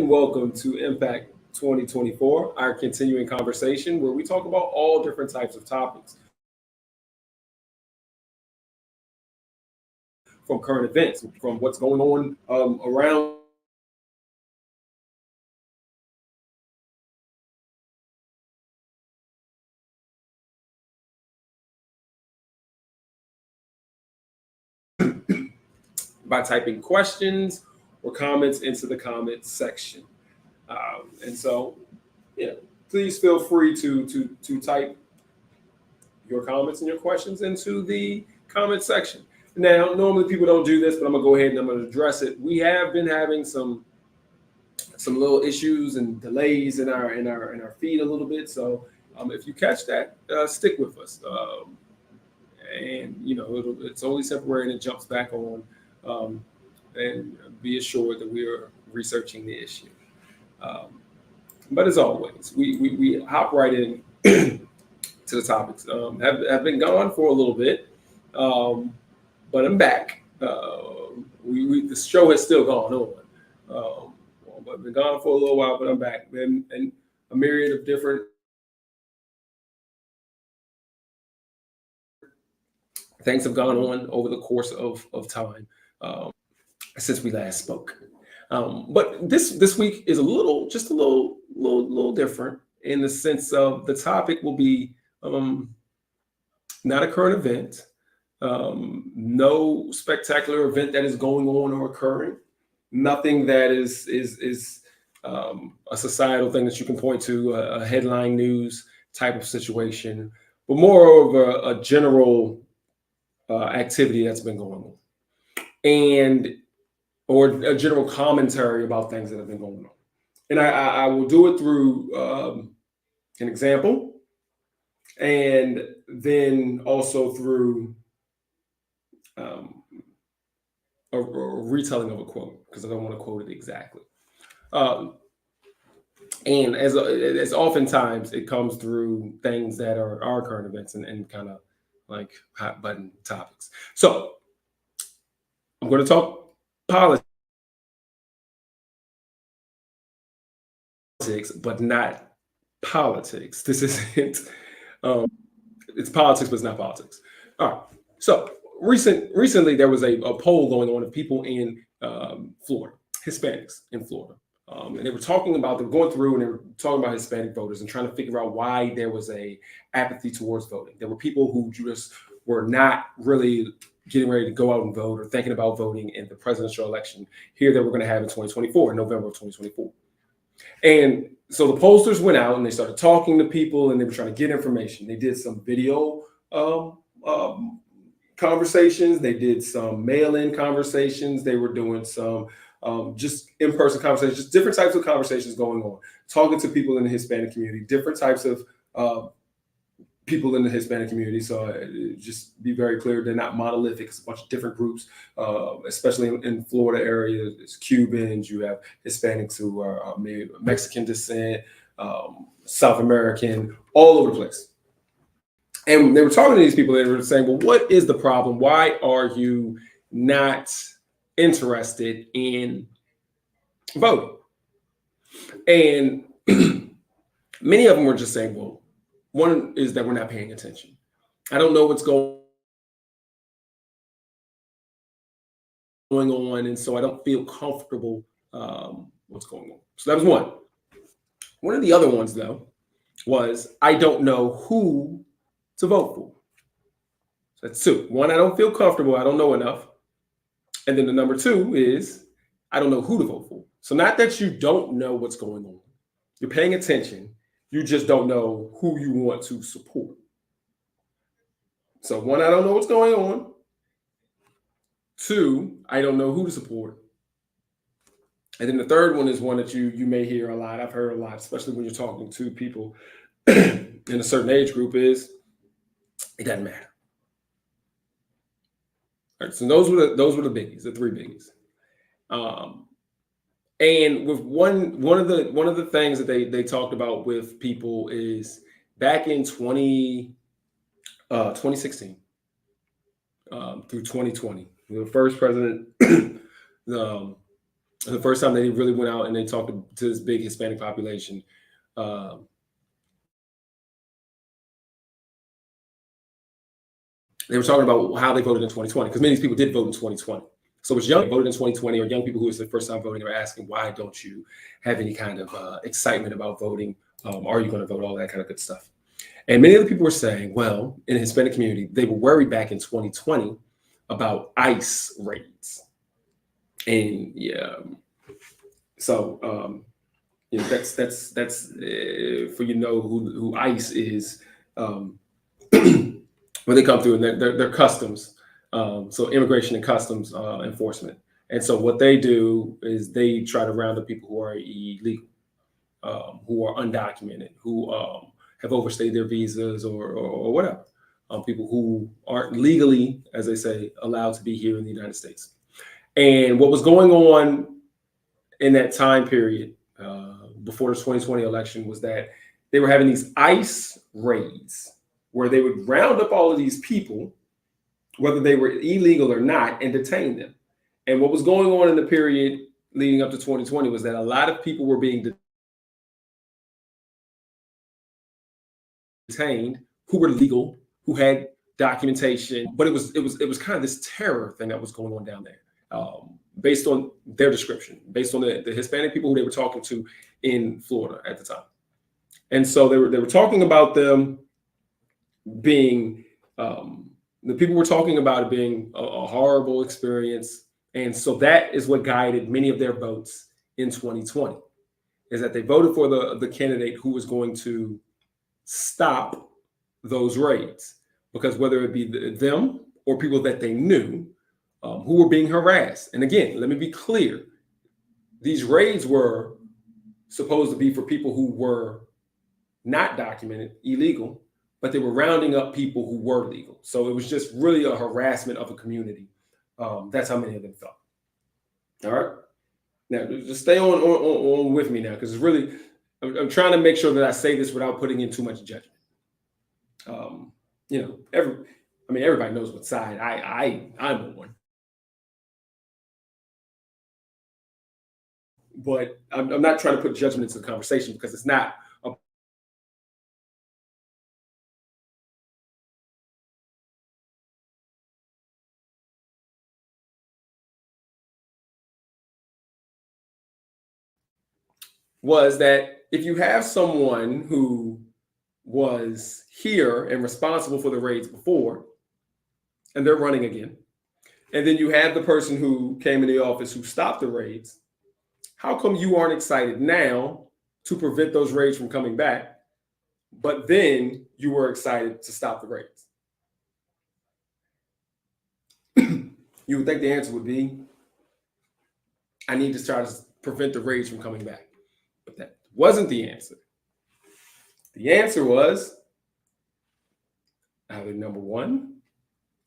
and welcome to Impact 2024, our continuing conversation where we talk about all different types of topics from current events, from what's going on around by typing questions or comments into the comments section. And so, please feel free to type your comments and your questions into the comment section. Now, normally people don't do this, but I'm gonna go ahead and I'm gonna address it. We have been having some little issues and delays in our feed a little bit. So if you catch that, stick with us. And it's only temporary and it jumps back on. And be assured that we are researching the issue. But as always, we hop right in to the topics. Have been gone for a little bit, but I'm back. The show has still gone on, but I've been gone for a little while. But I'm back, and a myriad of different things have gone on over the course of time since we last spoke. But this week is just a little different in the sense of the topic will be not a current event, no spectacular event that is going on or occurring, nothing that is a societal thing that you can point to, a headline news type of situation, but more of a general activity that's been going on, or a general commentary about things that have been going on. And I will do it through an example, and then also through a retelling of a quote, because I don't want to quote it exactly. And as oftentimes it comes through things that are our current events and kind of like hot button topics. So I'm going to talk politics, but not politics. This isn't. It's politics, but it's not politics. All right. So recently there was a poll going on of people in Florida, Hispanics in Florida, and they were going through and they were talking about Hispanic voters and trying to figure out why there was a apathy towards voting. There were people who just were not really getting ready to go out and vote or thinking about voting in the presidential election here that we're going to have in 2024, in November of 2024. And so the pollsters went out and they started talking to people and they were trying to get information. They did some video conversations. They did some mail-in conversations. They were doing some just in-person conversations, just different types of conversations going on, talking to people in the Hispanic community, different types of people in the Hispanic community. So just be very clear, they're not monolithic. It's a bunch of different groups, especially in Florida area. There's Cubans, you have Hispanics who are maybe Mexican descent, South American, all over the place. And they were talking to these people, they were saying, well, what is the problem? Why are you not interested in voting? And many of them were just saying, well, one is that we're not paying attention. I don't know what's going on, and so I don't feel comfortable what's going on. So that was one. One of the other ones, though, was I don't know who to vote for. So that's two. One, I don't feel comfortable. I don't know enough. And then the number two is I don't know who to vote for. So not that you don't know what's going on. You're paying attention. You just don't know who you want to support. So one, I don't know what's going on. Two, I don't know who to support. And then the third one is one that you may hear a lot. I've heard a lot, especially when you're talking to people in a certain age group, is it doesn't matter. All right, so those were the biggies, the three biggies. And with one of the things that they talked about with people is back in 2016 through 2020, the first president The first time they really went out and they talked to this big Hispanic population. Um, they were talking about how they voted in 2020 because many of these people did vote in 2020. So it's young voted in 2020 or young people who it's their first time voting. They're asking, why don't you have any kind of excitement about voting? Are you going to vote? All that kind of good stuff. And many of the people were saying, well, in the Hispanic community, they were worried back in 2020 about ICE raids. And yeah, so that's for who ICE is. When they come through, and they're customs, so immigration and customs enforcement. And so what they do is they try to round up people who are illegal, who are undocumented, who have overstayed their visas or whatever. People who aren't legally, as they say, allowed to be here in the United States. And what was going on in that time period before the 2020 election was that they were having these ICE raids where they would round up all of these people, whether they were illegal or not, and detain them. And what was going on in the period leading up to 2020 was that a lot of people were being detained who were legal, who had documentation, but it was kind of this terror thing that was going on down there, based on their description, based on the Hispanic people who they were talking to in Florida at the time. And so they were talking about them being the people were talking about it being a horrible experience. And so that is what guided many of their votes in 2020, is that they voted for the candidate who was going to stop those raids, because whether it be them or people that they knew who were being harassed. And again, let me be clear. These raids were supposed to be for people who were not documented, illegal, but they were rounding up people who were legal. So it was just really a harassment of a community. That's how many of them felt. All right. Now, just stay on with me now, because it's really, I'm trying to make sure that I say this without putting in too much judgment. Everybody knows what side I'm on. But I'm not trying to put judgment into the conversation, because it's not was that if you have someone who was here and responsible for the raids before, and they're running again, and then you have the person who came in the office who stopped the raids, how come you aren't excited now to prevent those raids from coming back, but then you were excited to stop the raids? You would think the answer would be, I need to try to prevent the raids from coming back. But that wasn't the answer. The answer was either number one,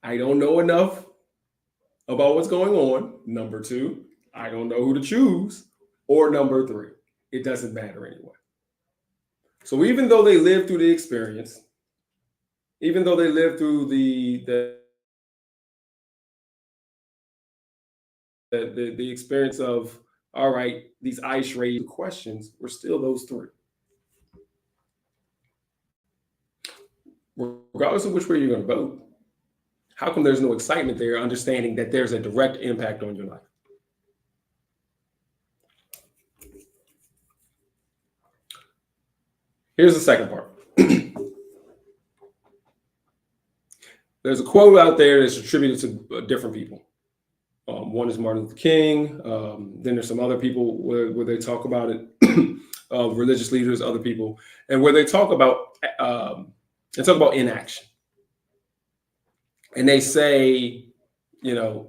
I don't know enough about what's going on. Number two, I don't know who to choose. Or number three, it doesn't matter anyway. So even though they lived through the experience, even though they lived through the experience of, all right, these ICE raid questions were still those three. Regardless of which way you're going to vote, how come there's no excitement there, understanding that there's a direct impact on your life? Here's the second part. There's a quote out there that's attributed to different people. One is Martin Luther King. Then there's some other people where they talk about it, religious leaders, other people, and where they talk about inaction. And they say,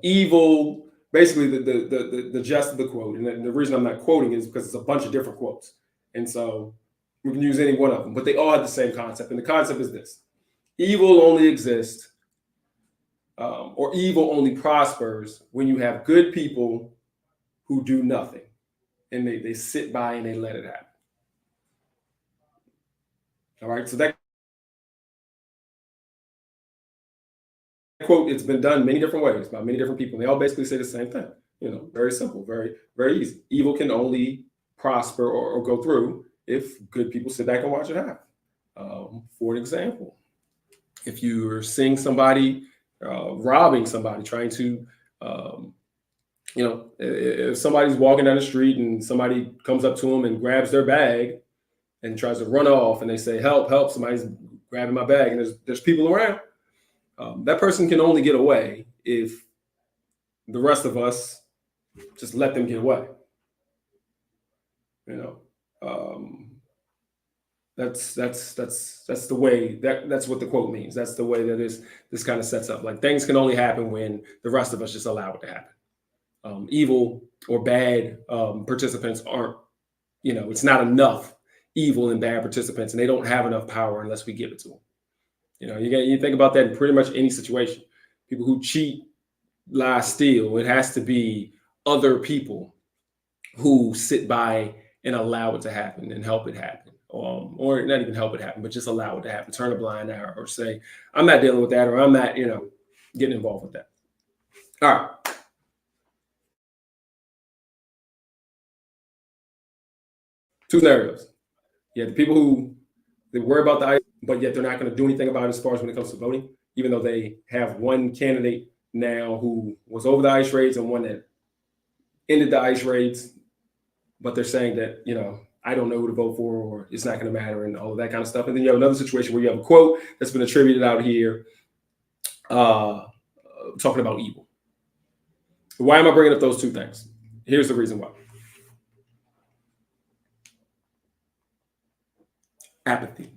evil. Basically, the gist of the quote, and the reason I'm not quoting is because it's a bunch of different quotes, and so we can use any one of them, but they all have the same concept. And the concept is this: evil only exists, or evil only prospers when you have good people who do nothing, and they sit by and they let it happen. All right, so that quote, it's been done many different ways by many different people. They all basically say the same thing. Very simple, very, very easy. Evil can only prosper or go through if good people sit back and watch it happen. For an example, if you're seeing somebody robbing somebody, trying to, um, if somebody's walking down the street and somebody comes up to them and grabs their bag and tries to run off, and they say, "Help, help, somebody's grabbing my bag," and there's people around, that person can only get away if the rest of us just let them get away. You know, um, that's the way that's what the quote means. That's the way that this kind of sets up. Like things can only happen when the rest of us just allow it to happen. Evil or bad participants aren't. It's not enough evil and bad participants, and they don't have enough power unless we give it to them. You think about that in pretty much any situation. People who cheat, lie, steal. It has to be other people who sit by and allow it to happen and help it happen, or not even help it happen, but just allow it to happen. Turn a blind eye, or say, "I'm not dealing with that," or "I'm not, getting involved with that." All right. Two scenarios. Yeah, the people who they worry about the ice, but yet they're not going to do anything about it as far as when it comes to voting, even though they have one candidate now who was over the ice raids and one that ended the ice raids, but they're saying that, I don't know who to vote for, or it's not going to matter, and all of that kind of stuff. And then you have another situation where you have a quote that's been attributed out here uh, talking about evil. Why am I bringing up those two things? Here's the reason why. Apathy.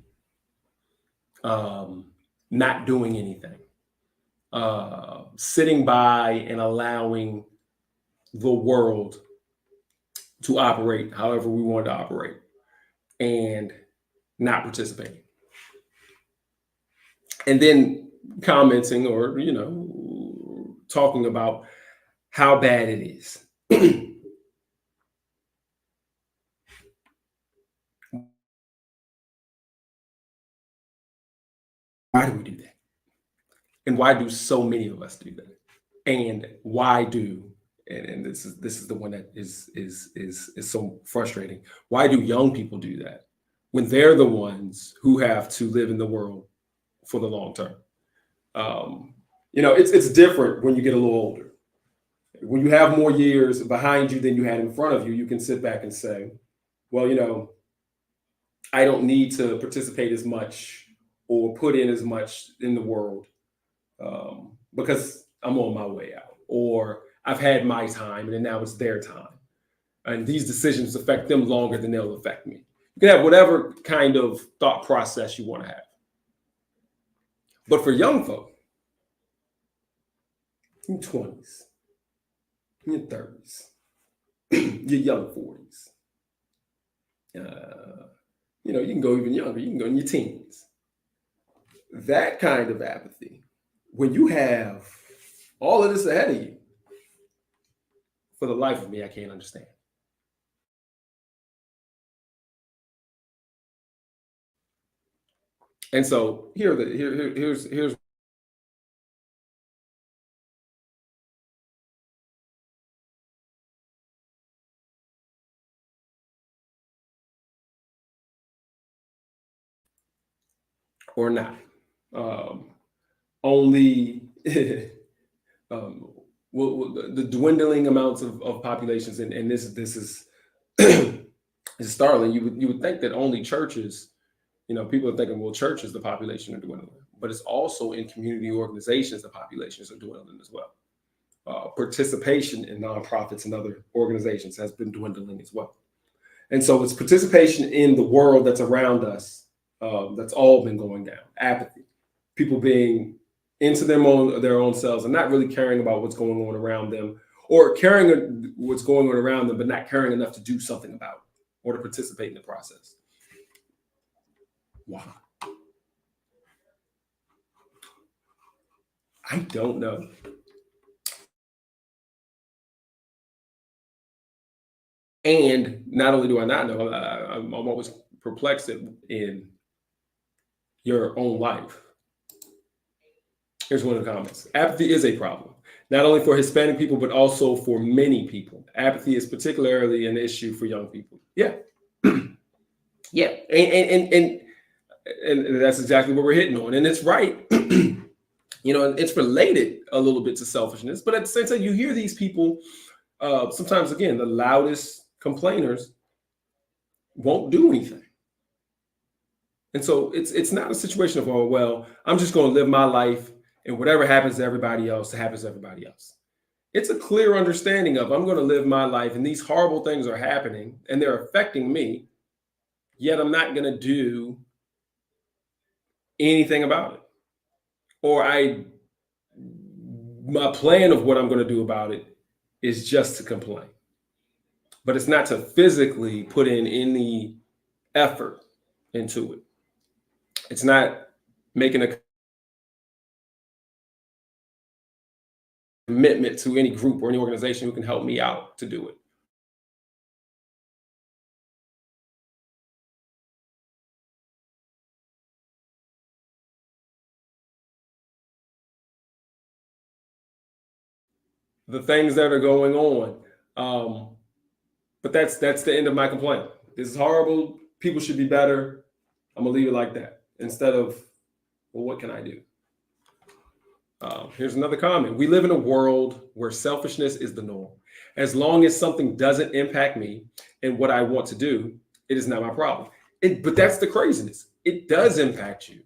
Not doing anything. Sitting by and allowing the world to operate however we want to operate, and not participating. And then commenting, or, talking about how bad it is. Why do we do that? And why do so many of us do that? And why do and this is the one that is so frustrating. Why do young people do that when they're the ones who have to live in the world for the long term? It's different when you get a little older. When you have more years behind you than you had in front of you, you can sit back and say, well, I don't need to participate as much or put in as much in the world, because I'm on my way out, or I've had my time and then now it's their time. And these decisions affect them longer than they'll affect me. You can have whatever kind of thought process you want to have. But for young folk, in your 20s, in your 30s, your young 40s, you can go even younger, you can go in your teens. That kind of apathy, when you have all of this ahead of you, for the life of me, I can't understand. And so here's or not. Only um, the dwindling amounts of populations, and this is is startling. You would think that only churches, people are thinking, well, churches, the population are dwindling, but it's also in community organizations, the populations are dwindling as well. Participation in nonprofits and other organizations has been dwindling as well. And so it's participation in the world that's around us, that's all been going down. Apathy, people being into their own selves and not really caring about what's going on around them, or caring what's going on around them, but not caring enough to do something about it or to participate in the process. Why? I don't know. And not only do I not know, I'm always perplexed in your own life. Here's one of the comments. Apathy is a problem, not only for Hispanic people, but also for many people. Apathy is particularly an issue for young people. Yeah. Yeah. And that's exactly what we're hitting on. And it's right. It's related a little bit to selfishness, but at the same time, you hear these people, sometimes, again, the loudest complainers won't do anything. And so it's not a situation of, oh, well, I'm just going to live my life and whatever happens to everybody else, it happens to everybody else. It's a clear understanding of, I'm going to live my life and these horrible things are happening and they're affecting me, yet I'm not going to do anything about it. Or my plan of what I'm going to do about it is just to complain. But it's not to physically put in any effort into it. It's not making a commitment to any group or any organization who can help me out to do it. The things that are going on. But that's the end of my complaint. This is horrible. People should be better. I'm gonna leave it like that instead of, well, what can I do? Here's another comment. We live in a world where selfishness is the norm. As long as something doesn't impact me and what I want to do, it is not my problem. But that's the craziness. It does impact you.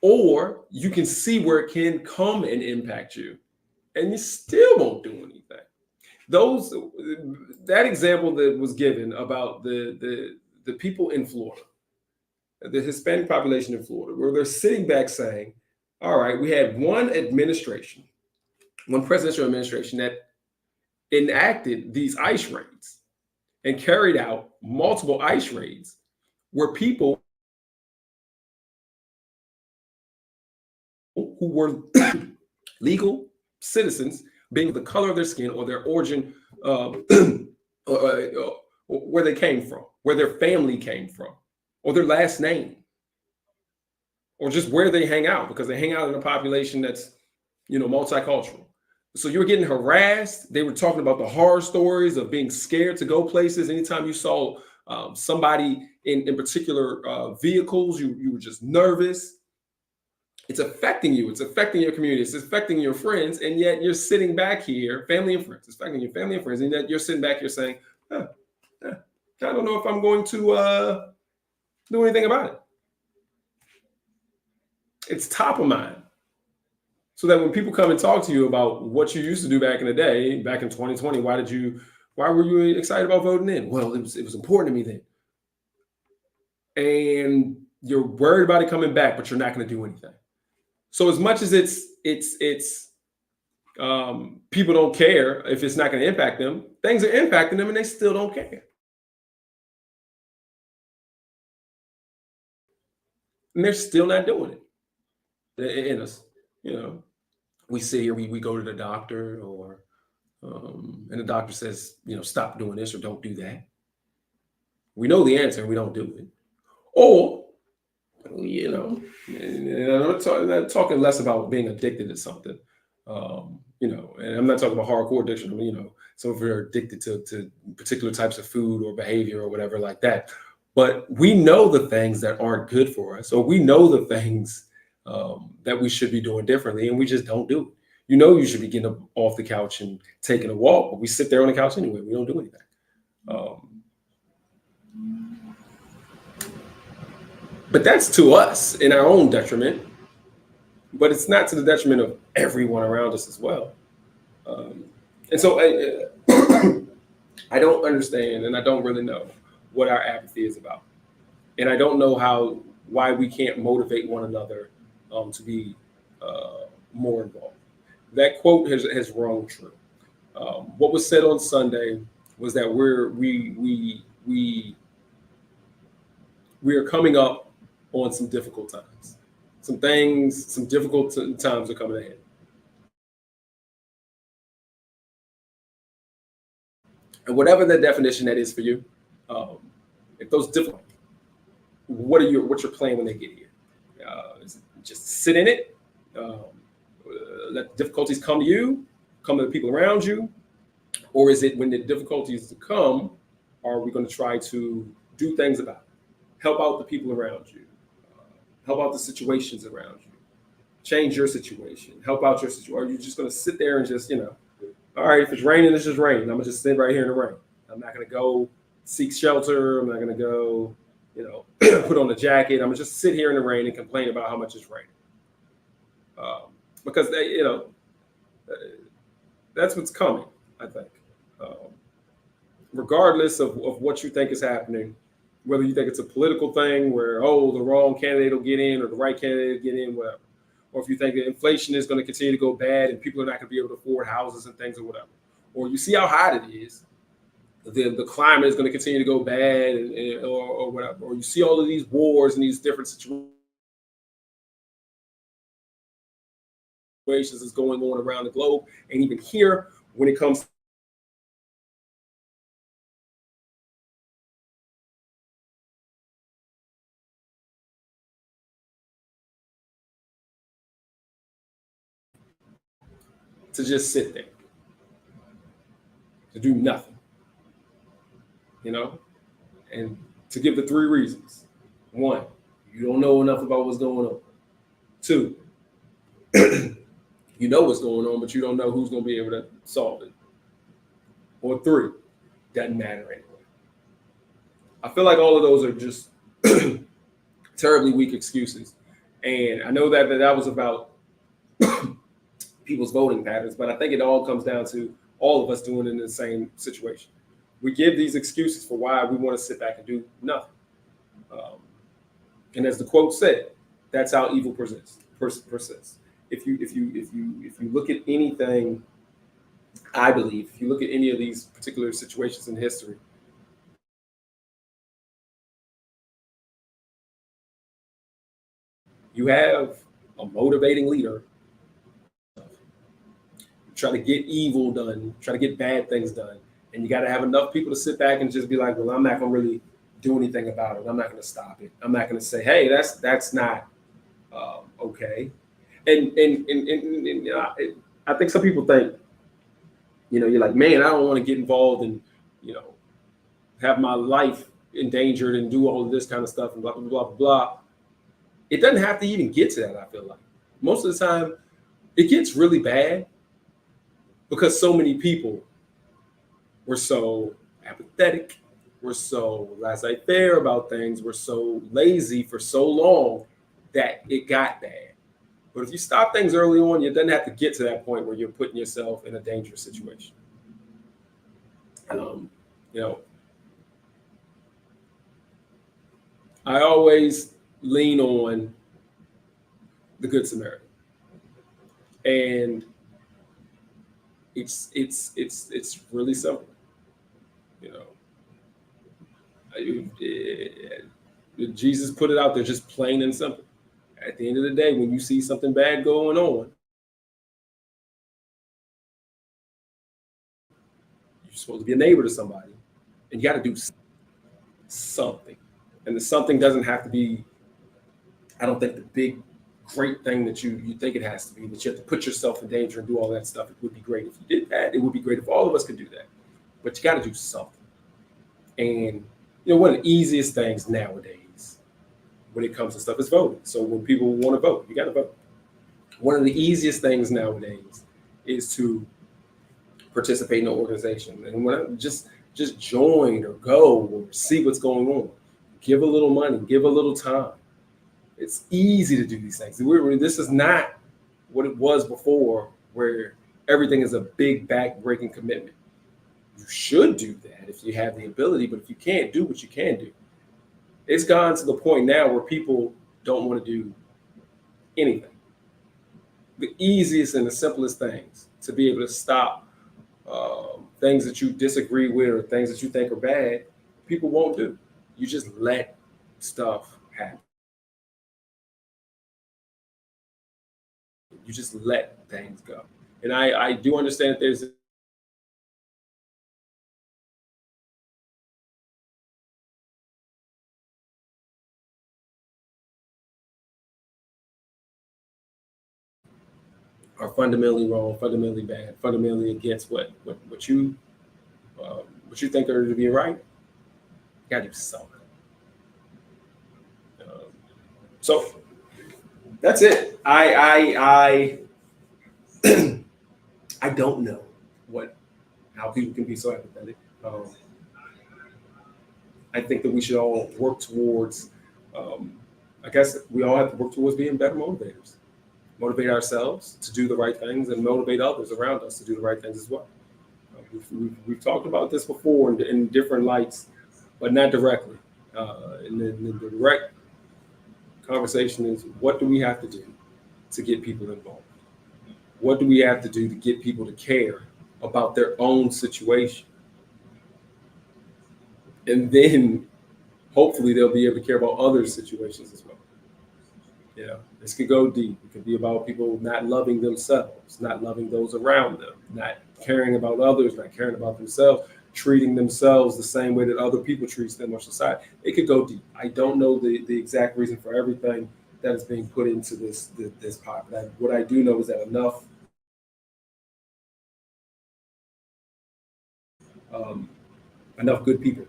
Or you can see where it can come and impact you, and you still won't do anything. That example that was given about the people in Florida, the Hispanic population in Florida, where they're sitting back saying, all right, we had one presidential administration that enacted these ICE raids and carried out multiple ICE raids where people who were legal citizens, being the color of their skin or their origin, or where they came from, where their family came from, or their last name, or just where they hang out, because they hang out in a population that's, multicultural. So you're getting harassed. They were talking about the horror stories of being scared to go places. Anytime you saw somebody in particular vehicles, you were just nervous. It's affecting you. It's affecting your community. It's affecting your friends. And yet you're sitting back here, family and friends. It's affecting your family and friends. And yet you're sitting back here saying, I don't know if I'm going to do anything about it. It's top of mind. So that when people come and talk to you about what you used to do back in the day, back in 2020, why were you excited about voting in? Well, it was important to me then. And you're worried about it coming back, but you're not going to do anything. So as much as it's people don't care if it's not going to impact them, things are impacting them and they still don't care. And they're still not doing it. In us, we sit here, we go to the doctor, or and the doctor says, stop doing this or don't do that. We know the answer and we don't do it. Or, and I'm not talking less about being addicted to something, and I'm not talking about hardcore addiction. Some of us are addicted to particular types of food or behavior or whatever like that. But we know the things that aren't good for us, or we know the things that we should be doing differently, and we just don't do it. You should be getting up off the couch and taking a walk, but we sit there on the couch anyway. We don't do anything. But that's to us in our own detriment, but it's not to the detriment of everyone around us as well. And so I don't understand, and I don't really know what our apathy is about. And I don't know why we can't motivate one another to be more involved. That quote has rung true. What was said on Sunday was that we are coming up on some difficult times. Some difficult times are coming ahead. And whatever the definition that is for you, if those difficult, what's your plan when they get here? Is it just sit in it? let the difficulties come to you, come to the people around you, or is it when the difficulties come, are we going to try to do things about it? Help out the people around you, help out the situations around you, change your situation, help out your situation. Or are you just going to sit there and just, all right, if it's raining, it's just raining. I'm going to just sit right here in the rain. I'm not going to go seek shelter. I'm not going to go, put on a jacket. I'm going to just sit here in the rain and complain about how much it's raining. Because, that's what's coming, I think. Regardless of what you think is happening, whether you think it's a political thing where, the wrong candidate will get in or the right candidate will get in, whatever. Or if you think that inflation is going to continue to go bad and people are not going to be able to afford houses and things or whatever. Or you see how hot it is, the climate is going to continue to go bad or whatever. Or you see all of these wars and these different situations that's going on around the globe. And even here, when it comes to just sit there, to do nothing, and to give the three reasons. One, you don't know enough about what's going on. Two, you know what's going on, but you don't know who's going to be able to solve it. Or three, doesn't matter anyway. I feel like all of those are just terribly weak excuses. And I know that was about people's voting patterns, but I think it all comes down to all of us doing it in the same situation. We give these excuses for why we want to sit back and do nothing. And as the quote said, that's how evil persists. If you look at anything, I believe, if you look at any of these particular situations in history, you have a motivating leader try to get evil done, try to get bad things done. And you got to have enough people to sit back and just be like, well, I'm not going to really do anything about it. I'm not going to stop it. I'm not going to say, hey, that's not okay. And I think some people think, you're like, man, I don't want to get involved and, have my life endangered and do all of this kind of stuff and blah, blah, blah, blah. It doesn't have to even get to that, I feel like. Most of the time, it gets really bad because so many people were so apathetic, we're so laissez-faire about things, we're so lazy for so long that it got bad. But if you stop things early on, it doesn't have to get to that point where you're putting yourself in a dangerous situation. I always lean on the Good Samaritan, and it's really simple. Jesus put it out there just plain and simple. At the end of the day, when you see something bad going on, you're supposed to be a neighbor to somebody, and you got to do something. And the something doesn't have to be, I don't think, the big, great thing that you think it has to be, that you have to put yourself in danger and do all that stuff. It would be great if you did that. It would be great if all of us could do that. But you got to do something. And, one of the easiest things nowadays when it comes to stuff is voting. So when people want to vote, you got to vote. One of the easiest things nowadays is to participate in an organization. And when I just join or go or see what's going on. Give a little money, give a little time. It's easy to do these things. This is not what it was before, where everything is a big back-breaking commitment. You should do that if you have the ability, but if you can't, do what you can do. It's gone to the point now where people don't want to do anything. The easiest and the simplest things to be able to stop things that you disagree with or things that you think are bad, people won't do. You just let stuff happen. You just let things go. And I do understand that there's are fundamentally wrong, fundamentally bad, fundamentally against what you think are to be right, you gotta do something. So that's it. I don't know how people can be so apathetic. I think that we should all work towards. Um, I guess we all have to work towards being better motivators. Motivate ourselves to do the right things and motivate others around us to do the right things as well. We've talked about this before in different lights, but not directly. And the direct conversation is, what do we have to do to get people involved? What do we have to do to get people to care about their own situation? And then hopefully they'll be able to care about other situations as well. This could go deep. It could be about people not loving themselves, not loving those around them, not caring about others, not caring about themselves, treating themselves the same way that other people treat them or society. It could go deep. I don't know the exact reason for everything that is being put into this pot. But what I do know is that enough good people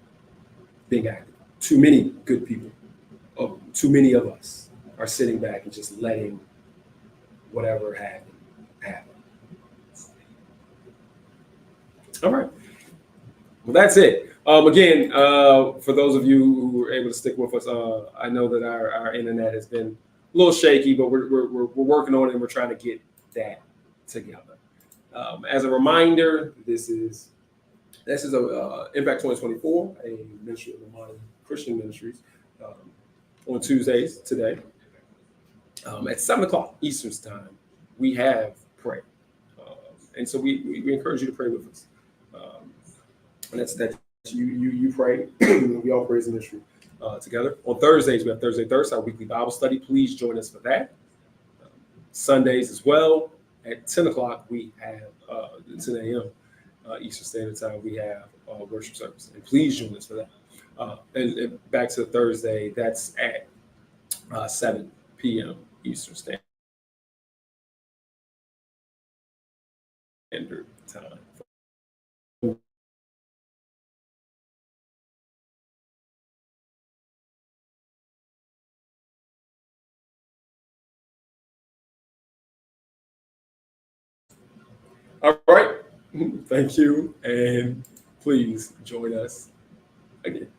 being active. Too many good people. Too many of us are sitting back and just letting whatever happen. All right. Well, that's it. Again, for those of you who were able to stick with us, I know that our internet has been a little shaky, but we're working on it and we're trying to get that together. As a reminder, this is a Impact 2024, a ministry of the modern Christian ministries, on Tuesdays today at 7 o'clock Eastern time. We have prayer, and so we encourage you to pray with us. And that's that you pray. We all pray as a ministry together. On Thursdays, we have Thursday Thirst, our weekly Bible study. Please join us for that. Sundays as well at 10 o'clock. We have 10 a.m. Eastern Standard Time. We have worship service, and please join us for that. And back to Thursday, that's at 7 p.m. Eastern Standard Time. All right. Thank you. And please join us again.